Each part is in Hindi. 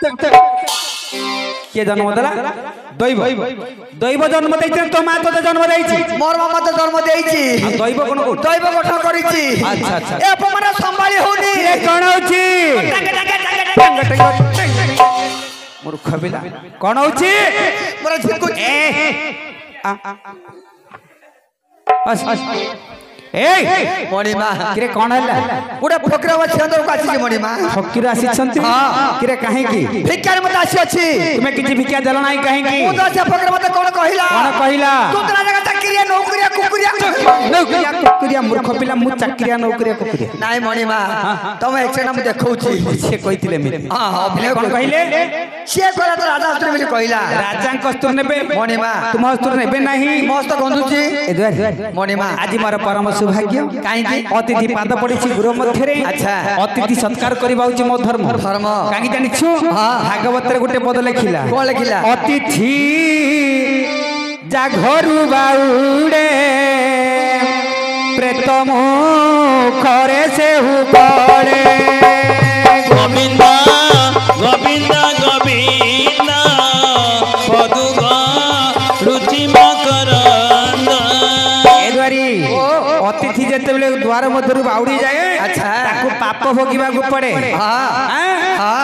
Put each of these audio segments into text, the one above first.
किए जन्म देला दैव दैव जन्म देइछे तो मां तो जन्म देइछि मोर मामा तो जन्म देइछि दैव कोन को दैव गठन करिछि अच्छा अच्छा ए अपमान संभाली होनी ए कोन होछि मूर्ख बिला कोन होछि मोर झिकु ए ए मणिमा किरे कोन हला गुडा फकरा वा छंदर को आछि मणिमा फकीर आसी छंती किरे काहे की भिकार मत आसी अछि तुमे किछि भिक्षा देल नाही काहे की मु तो से फकरा मत कोन कहिला तू तोरा जगह चाकरिया नौकरिया कुकुरिया नौकरिया कुकुरिया मूर्ख पिला मु चाकरिया नौकरिया कुकुरिया नाही मणिमा तमे एक्शन मु देखौछि से कहिथिले मे हां हां अपने कोन कहिले से कहला तो राजा अस्त्र मिली कहिला राजा को अस्त्र नेबे मणिमा तुम अस्त्र नेबे नाही मस्त गंधुची ए द्वार मणिमा आज मार परम सौभाग्य काई अतिथि पाद पड़िछि गुरु मध्य रे अच्छा अतिथि सत्कार करबाउछि मो धर्म धर्म काई जानिछु भागवत रे गुटे पद लिखिला कोन लिखिला अतिथि जा घरु बाउडे प्रेतम करे से हु पड़े गोविंद गोविंद गोविंद पदुग रुचि मकरंद ए द्वारी अतिथि जेते बेले द्वार मध्यरु बाउडी जाए अच्छा ताकू पाप भोगिबा को पड़े हां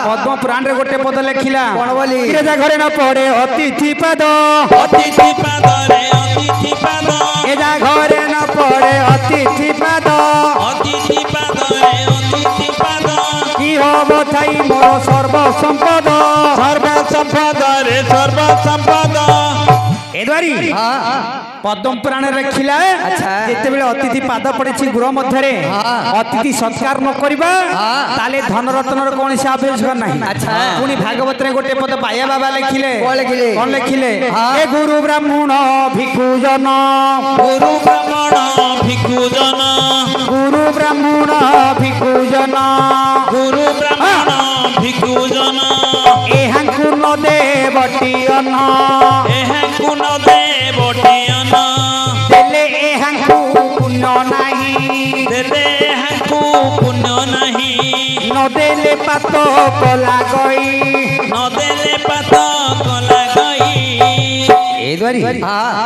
पद्म पुराण रे गोटे पद लिखिला कोन बोली जा घरे न पड़े अतिथि पाद रे अतिथि पाद ए जा घरे न पड़े अतिथि पाद रे अतिथि पाद की हब थाई मोर सर्व संपद रे सर्व संपद ए द्वारी पद्म पुराण लिखिला अच्छा जेते बेले अतिथि पाद पड़िछि गृह मध्य रे अतिथि सत्कार न करबा ताले धन रत्न र कोन से आवश्यक नाही अच्छा पुनी भागवत रे गोटे पद बाया बाबा लिखिले कोन लिखिले ए गुरु ब्राह्मण भिक्षु जन गुरु ब्राह्मण भिक्षु जन गुरु ब्राह्मण भिक्षु जन गुरु ब्राह्मण भिक्षु जन एहांकु न देवटी अन्न एहांकु न देवटी अन्न देले एहांकु पुण्य नाही देले एहांकु पुण्य नाही न देले पात कला गई न देले पात कला गई ए द्वारी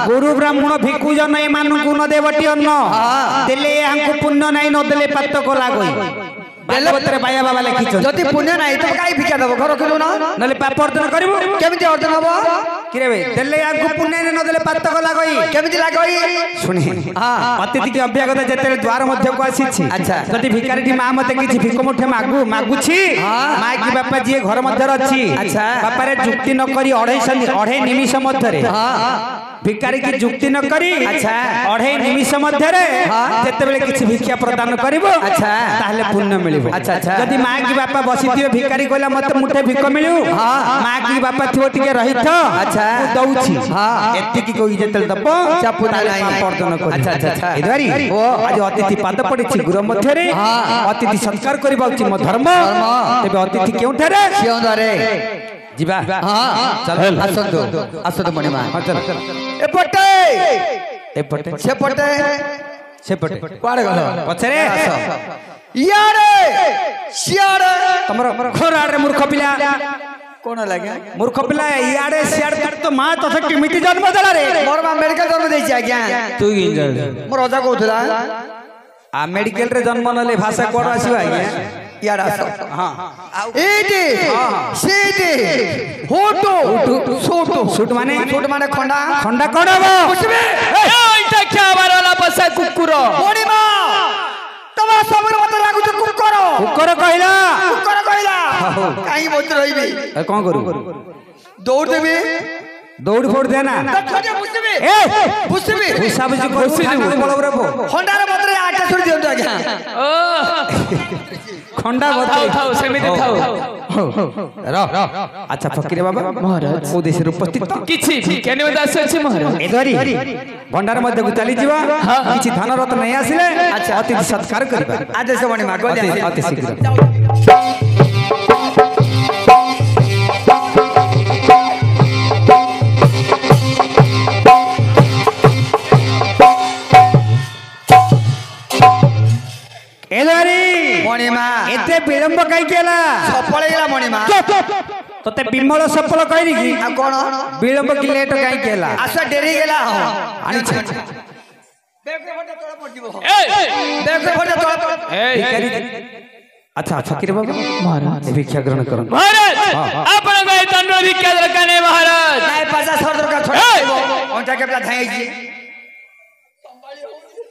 गुरु ब्राह्मण भिक्षु जन ए मानकु न देवटी अन्न देले एहांकु पुण्य नाही न देले पात कला गई भागवत रे बाया बाबा लिखिछ जति पुण्य नाही तो काई भिक्षा दबो घर किलो न नले पाप अर्जन करिवो केमिति अर्जन हबो किरे बे देले आगु पुण्य न देले पात कला गई केमिति लागई सुनी अतिथि के अभ्यागत जेते द्वार मध्य को आसीछि अच्छा जति भिखारीटी मां मते किछि भिक मुठे मागुछि मां की बापा जी घर मध्य अछि अच्छा बापा रे जुक्ति न करी 2.5 निमिष मध्य रे भिखारी की जुक्ति न करी अच्छा 2.5 निमिष मध्य रे जेते बेले किछि भिक्षा प्रदान करिवो अच्छा ताले पुण्य मिलिबो अच्छा अच्छा जदि मां की बापा बसिथियो भिखारी कहला मते मुठे भिक मिलु मां की बापा थियो टिके रहिथ अच्छा दउछि एति की कोइ जेते दबो पुण्य नाही प्रदान करी अच्छा अच्छा इधरी आज अतिथि पाद पड़िछि गृह मध्य रे अतिथि सत्कार करिबाउछि म धर्म तेबे अतिथि केउठारे केउठारे जीवा चल आसतो मणिमा चल एपटे एपटे सेपटे कुआडे गलो पछरे यारे सियारे तमर खोराडे मूर्ख पिला कोन लागे मूर्ख पिला याडे सियाडे तो मां तसे किमिति जन्म देला रे मोर मां मेडिकल जन्म देछि आज्ञा तू इंजर्ड मोर राजा कहथला आ मेडिकल रे जन्म नले भाषा कोड आसीबा आज्ञा याडा हां एटी सीटी होटो सूट माने खंडा कोडबो पुछबे एटा क्या बारला बसा कुकुर मणिमा तमा सबरे मत लागु छ कुकुर कहला काई बोत रहिबे कोन करू दौड़ देबे दौड़ फोड़ देना पुछबे पुछा बुझी कोसी बड़ बड़ खंडार बदरे आटा छोड़ दियौ आज्ञा खंडा थाउ सेमिति थाउ अच्छा फकीर बाबा महाराज ओ देश उपस्थित किछि केने दास अछि महाराज एदरी भंडार मध्य को चली जीवा किछि धन रत्न नै आसिले अच्छा अतिथि सत्कार करबा आदेश बणी मागो अति शीघ्र मणिमा एते विलंब काई केला सफल गेला मणिमा तते विमल सफल कहली कि आ कोन विलंब की लेट काई केला आस डेरी गेला आनी छ देख के फटे तोड़ पड़ जीवो ए देख के फटे तोड़ ए अच्छा फकीर बाबू महाराज भिक्षा ग्रहण करो महाराज आपण को दंड भिक्षा दरकाने महाराज नाही 50 का छोड़ देबो ओंटा के प्ला धाई जी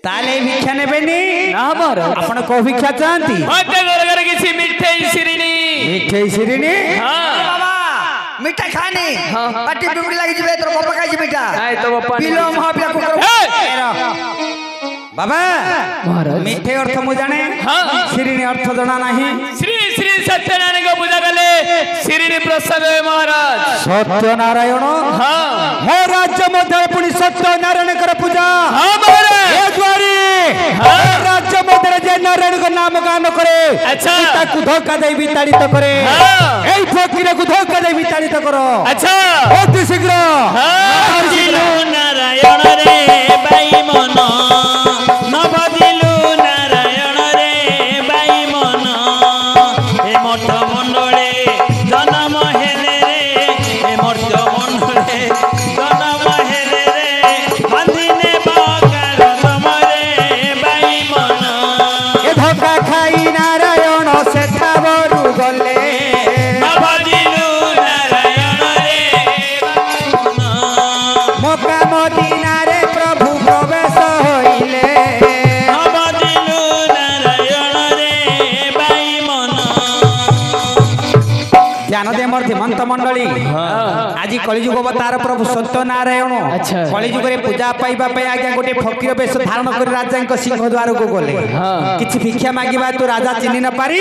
ताले भिक्षा नेबेनी ना महाराज आपण को भिक्षा चाहती मते दरकार किसी मिठाई सिरिनी मिठे सिरिनी हां बाबा मिठा खानी पाटी बिगड़ी लागी जिबे तोर बापा खाई जी मिठा नाही तो बापा पिलो महापिया को करो बाबा महाराज मिठे अर्थ मु जाने हां सिरिनी अर्थ जना नाही श्री श्री सत्यनारायण को पूजा कले सिरिनी प्रसाद है महाराज सत्यनारायण हां मो राज्य मध्य पुनी सत्यनारायण कर पूजा हां महाराज ए द्वारी राज्य मध्य जे नारायण को नाम गान करे अच्छा ताकू धोखा दे विताड़ित करे हां एई फकीर को धोखा दे विताड़ित करो अच्छा अति शीघ्र हां जिलु नारायण रे बाई मन नबदिलु नारायण रे बाई मन ए मठ मंडळे जन्म हेले रे ए मठ मंडळे जन्म हेले रे बंदिने बाकार तमरे बाई मन ए धोखा खाई नारायण सेठा बरु गले नबदिलु नारायण रे बाई मन मक्का मदीना रे प्रभु प्रवेश होइले नबदिलु नारायण रे बाई मन ध्यान दे मोर धीमंत मंडली आज कलिजुग अवतार प्रभु सत्यनारायण अच्छा। कलिजुग रे पूजा पाइबा पे आज्ञा गोटे फकीर बेश धारण कर राजा सिंह द्वार को गले किछि भिक्षा मागिबा तो राजा चिन्हि न पारी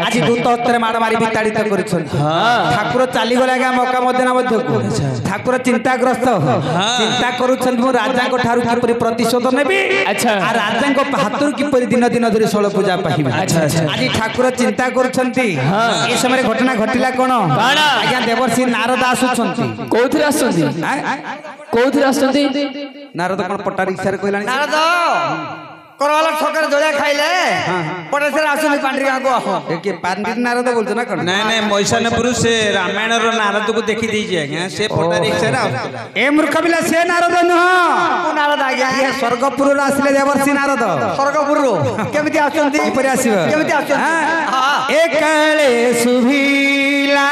आज दूत हस्ते माड़ मारी विताड़ित करिछन ठाकुर चली गले आज्ञा मक्का मदीना मध्य को ठाकुर चिंताग्रस्त चिंता करूछन मु राजा को ठारु किपरि प्रतिशोध नेबी अच्छा। आ राजा को हाथुर किपरि दिन दिन धरि षोल पूजा पाइबा आज ठाकुर चिंता करूछंती ए समय घटना घटिला कोन आज्ञा देवर्षि नारद आसुछंती कोथि आसुंदी कोथि आसुंदी नारद कोन पट्टा रिक्सा रे कहलानी नारद करवाला ठोकर जोड़े खाइले पटे से आसुनी पांडरी गां को आहो के पांडित नारद बोलछ ना कोन ନାଇଁ ନାଇଁ ମୈଶାନପୁର ସେ ରାମାୟଣର ନାରଦକୁ ଦେଖି ଦେଇଛି ଆଜ୍ଞା ସେ ପଟା ରିକ୍ସାରେ ଆସୁଥିଲା ए मूर्ख बिला से नारद नुह को नारद आ गया ये स्वर्गपुर रा आसिले देवर्षि नारद स्वर्गपुर केमिति आछंती किपरि आसीबो केमिति आछंती हां एकाले सुभिला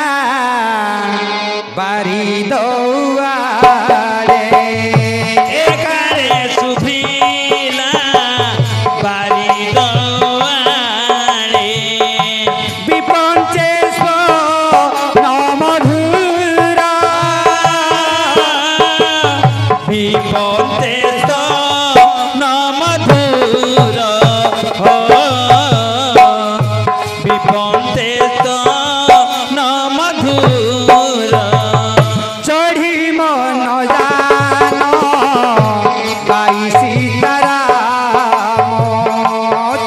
बारी दौआले एकारे सुफीला बारी दवाले विपंचेश्वर मधुरा विपते तो न मधुर हो विपते तो न मधुर चढ़ी मन जान गाई सीताराम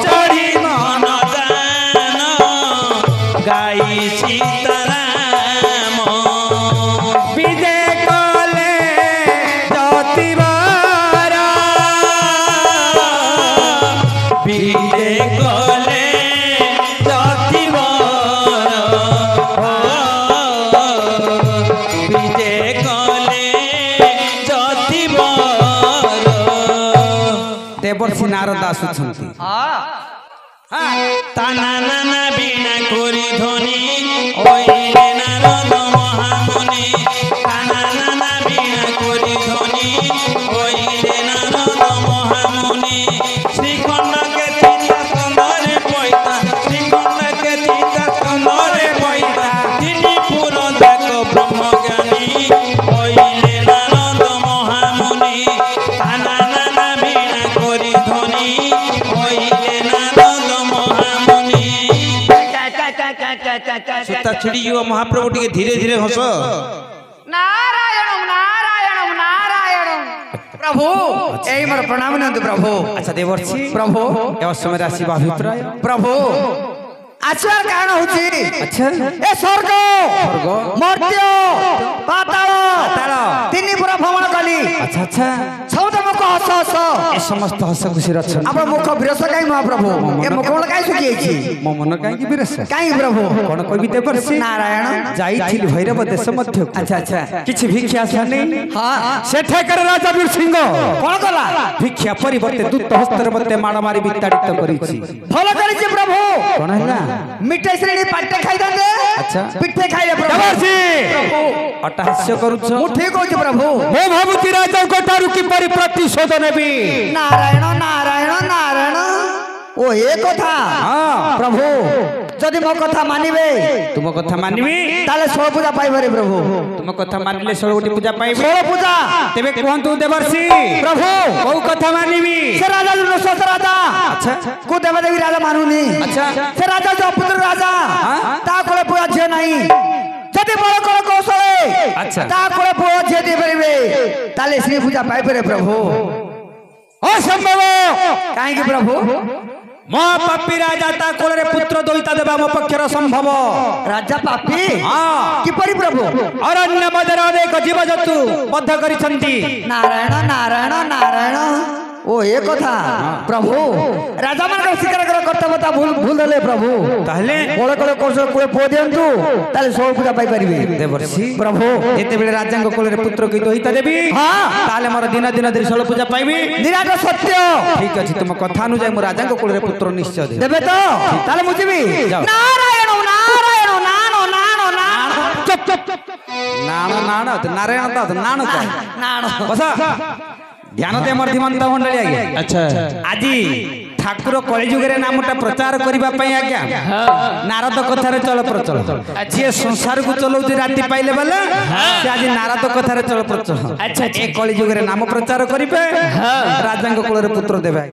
चढ़ी मन दान गाई सीताराम विजय कले जतिवारा बिदे गले जतिवर बिदे गले जतिवर देवर्षि नारद आसुछंती ताना नाना बिना कोरी ध्वनि ओइले नारद महामुनि ताना नाना बिना कोरी ध्वनि ओइले नारद महामुनि श्रीखंड के चिता कंदरे पइता श्रीखंड के चिता कंदरे पइता तिनी पुर जाक ब्रह्मज्ञानी ओइले नारद महामुनि ताना नाना बिना कोरी ध्वनि ओइले नारद महामुनि ସୂତା ଛିଡ଼ିଯିବ ମହାପ୍ରଭୁ ଟିକେ ଧୀରେ ଧୀରେ ହସ नारायण नारायण नारायण प्रभु एई मोर प्रणाम नंद प्रभु अच्छा देवर्षि प्रभु ए समय राशि अभिप्राय प्रभु आचार कारण होची अच्छा ए स्वर्ग मर्त्य पाताल पाताल। तिनी पुरा भ्रमण कली अच्छा अच्छा छौदम को हस हस ए ସମସ୍ତ ହସ ଖୁସିରେ ଅଛନ୍ତି। ଆପଣ ମୁଖ ବିରସ କାହିଁ ମହାପ୍ରଭୁ? ଏ ମୁଖ ମୂଳ କାହିଁ ଶୁଖିଯାଇଛି? ମୋ ମନ କାହିଁକି ବିରସ? କାହିଁକି ପ୍ରଭୁ? କଣ କହିବି ଦେବର୍ଷି? ନାରାୟଣ। ଯାଇଥିଲି ଭୈରବ ଦେଶ ମଧ୍ୟକୁ। ଆଚ୍ଛା ଆଚ୍ଛା। କିଛି ଭିକ୍ଷା ଆସନି। ହଁ ସେଠାକାର ରାଜା ବୀରସିଂହ କଣ କଲା? ଭିକ୍ଷା ପରିବର୍ତ୍ତେ ଦୂତ ହସ୍ତରେ ମତେ ମାଡ଼ ମାରି ବିତାଡ଼ିତ କରିଛି। ଭଲ କରିଛି ପ୍ରଭୁ। କଣ ହେଲା? ମିଠାଇ ଶ୍ରେଣୀ ପାଟେ ଖାଇଥାନ୍ତେ। ଆଚ୍ଛା। ପିଠେ ଖାଇଲେ ପ୍ରଭୁ। ଦେବର୍ଷି ଅଟ୍ଟହାସ୍ୟ କରୁଛ। ମୁଁ ଠିକ କହୁଛି ପ୍ରଭୁ। ମୁଁ ଭାବୁଛି ରାଜାଙ୍କ ଠାରୁ କିପରି ପ୍ରତିଶୋଧ ନେବି। ନାରାୟଣ ନାରାୟଣ ନାରାୟଣ। ଓ ଏ କଥା। ହଁ ପ୍ରଭୁ ଯଦି ମୋ କଥା ମାନିବେ ତୁମ କଥା ମାନିବି। ତାହେଲେ ଷୋଳ ପୂଜା ପାଇବରେ ପ୍ରଭୁ। ତୁମ କଥା ମାନିଲେ 16ଟି ପୂଜା ପାଇବି। ଷୋଳ ପୂଜା। ତେବେ କୁହନ୍ତୁ ଦେବର୍ଷି ପ୍ରଭୁ କୋଉ କଥା ମାନିବି? ସେ ରାଜା ନୃଶଂସ ରାଜା। ଆଚ୍ଛା। କୋଉ ଦେବଦେବୀ ରାଜା ମାନୁନି। ଆଚ୍ଛା। ସେ ରାଜା ଯୋଉ ଅପୁତ୍ର ରାଜା ହଁ? ତା କୋଳେ ପୁଅ ଝିଅ ନାହିଁ। ଯଦି ବଳ କଳ କୌଶଳେ ଆଚ୍ଛା। ତା କୋଳେ ପୁଅ ଝିଅ ଦେଇପାରିବେ ତାହେଲେ ଶ୍ରୀ ପୂଜା ପାଇପାରେ ପ୍ରଭୁ। ଅସମ୍ଭବ। କାହିଁକି ପ୍ରଭୁ? ମୋ ପାପୀ ରାଜା ତା କୋଳରେ ପୁତ୍ର ଦଇତା ଦେବା ମୋ ପକ୍ଷରେ ଅସମ୍ଭବ। ରାଜା ପାପୀ? ହଁ। କିପରି ପ୍ରଭୁ? ଅରଣ୍ୟ ମଧ୍ୟରେ ଅନେକ ଜୀବଜନ୍ତୁ ବଦ୍ଧ କରିଛନ୍ତି। ନାରାୟଣ ନାରାୟଣ ନାରାୟଣ। ଓ ଏ କଥା ପ୍ରଭୁ ରାଜା ମାନଙ୍କର ଶିକାର କର୍ତ୍ତବ୍ୟତା ଭୁଲ ହେଲେ ପ୍ରଭୁ ତାହେଲେ ବଳ କଳ କୌଶଳ କୋଳେ ପୁଅ ଦିଅନ୍ତୁ ତାହେଲେ ଷୋଳ ପୂଜା ପାଇପାରିବେ ଦେବର୍ଷି ପ୍ରଭୁ। ଯେତେବେଳେ ରାଜାଙ୍କ କୋଳରେ ପୁତ୍ର କି ଦଇତା ଦେବି ହଁ। ତାହେଲେ ମୋର ଦିନ ଦିନ ଧରି 16 ପୂଜା ପାଇବି। ନିରାଟ ସତ୍ୟ। ଠିକ ଅଛି ତୁମ କଥା ଅନୁଯାୟୀ ମୁଁ ରାଜାଙ୍କ କୋଳରେ ପୁତ୍ର ନିଶ୍ଚୟ ଦେବି। ଦେବେ ତ? ତାହେଲେ ମୁଁ ଯିବି। ଯାଅ। ନାରାୟଣ ନାରାୟଣ ନାଣ ନାଣ ନାଣ। ଚୁପ ଚୁପ। ନାଣ ନାଣ ନାରାୟଣ ତ ନାଣ ତ ନାଣ। ବସ। ଧ୍ୟାନ ଦେ ମୋର ଧୀମନ୍ତ ମଣ୍ଡଳୀ ଆଜ୍ଞା। ଆଚ୍ଛା ଆଜି ଠାକୁର କଳିଯୁଗରେ ନାମଟା ପ୍ରଚାର କରିବା ପାଇଁ ଆଜ୍ଞା ନାରଦ କଥାରେ ଚଳ ପ୍ରଚଳ। ଯିଏ ସଂସାରକୁ ଚଲଉଛି ରାତି ପାଇଲେ ବେଲେ ସେ ଆଜି ନାରଦ କଥାରେ ଚଳ ପ୍ରଚଳ। ଏ କଳିଯୁଗରେ ନାମ ପ୍ରଚାର କରିବେ ରାଜାଙ୍କ କୋଳରେ ପୁତ୍ର ଦେବେ।